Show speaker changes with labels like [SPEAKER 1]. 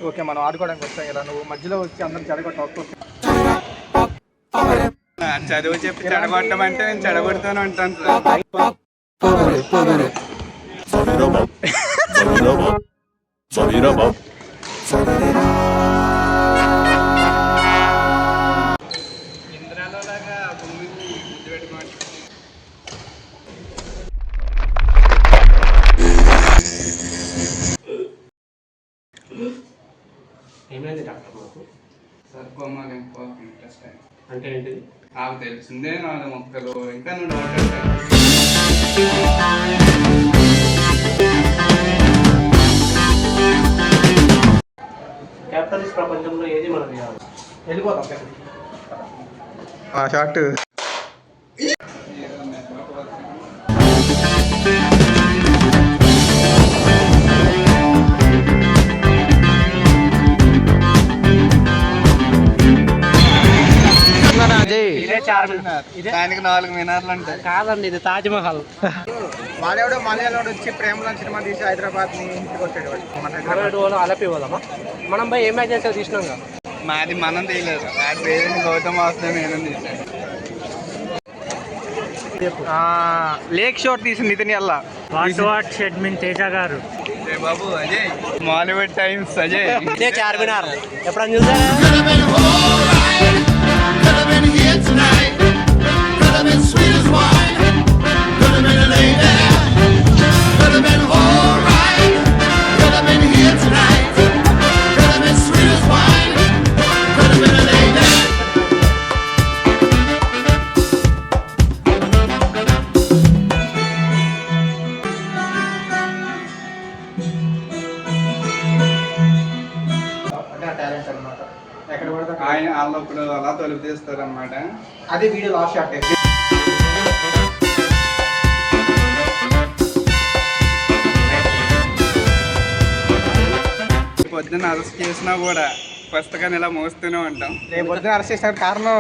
[SPEAKER 1] Okay మనం ఆడుకోవడానికి వస్తాం కదా, నువ్వు మధ్యలో వచ్చి అందరం చెడగొట్ట.
[SPEAKER 2] చదువు చెప్పి చెడగొట్టమంటే నేను చెడగొడతాను అంటాను. ఇంద్రాలో లాగా భూమిని ముద్దు పెట్టుకోండి.
[SPEAKER 3] ఏమైంది డాక్టర్ మాకు?
[SPEAKER 2] సర్కోమాలు ఎక్కువ ఇంట్రెస్ట్ అయింది.
[SPEAKER 3] అంటే ఏంటిది?
[SPEAKER 2] నాకు తెలిసిందే 4 మొక్కలు. ఇంకా నువ్వు డౌట్
[SPEAKER 3] క్యాపిటలిస్ట్ ప్రపంచంలో ఏది మనది కాదు.
[SPEAKER 1] వెళ్ళిపోతాం
[SPEAKER 2] షార్ట్.
[SPEAKER 3] ఇదే చార్మినార్.
[SPEAKER 2] దానికి 4 మినార్లు ఉంటాయి.
[SPEAKER 3] కాదండి, ఇది తాజ్మహల్.
[SPEAKER 1] వాడేవాడో మలయాళంలో వచ్చి ప్రేమలో సినిమా తీసి హైదరాబాద్ని ఇంటికి వచ్చాడు. మన
[SPEAKER 3] హైదరాబాద్ అలపి పోదామా? మనం పోయి ఎమర్జెన్సీ తీసినాం కదా.
[SPEAKER 2] మాది మనం తీయలేదు. వాడి పేరుని గౌతమ్ వాసుదేవ్ నేను తీసాను. లేక్ షోర్ తీసింది నితిన్ అల్లా.
[SPEAKER 4] వాట్ షెడ్మిన్ తేజ గారు.
[SPEAKER 2] బాబు అజయ్, మాలీవుడ్ టైమ్స్ అజయ్.
[SPEAKER 3] ఇదే చార్మినార్. ఎప్పుడన్నా చూసా?
[SPEAKER 1] టాలెంట్ అనమాట. ఎక్కడ పడితే
[SPEAKER 2] ఆయన వాళ్ళు ఇప్పుడు అలా తలుపు తీస్తారు అనమాట.
[SPEAKER 1] అదే వీడియో లాస్ట్ షాట్.
[SPEAKER 2] పొద్దున్న అరెస్ట్ చేసినా కూడా పుస్తకాన్ని ఇలా మోస్తూనే ఉంటాం.
[SPEAKER 1] రేపు పొద్దున అరెస్ట్ చేసిన కారణం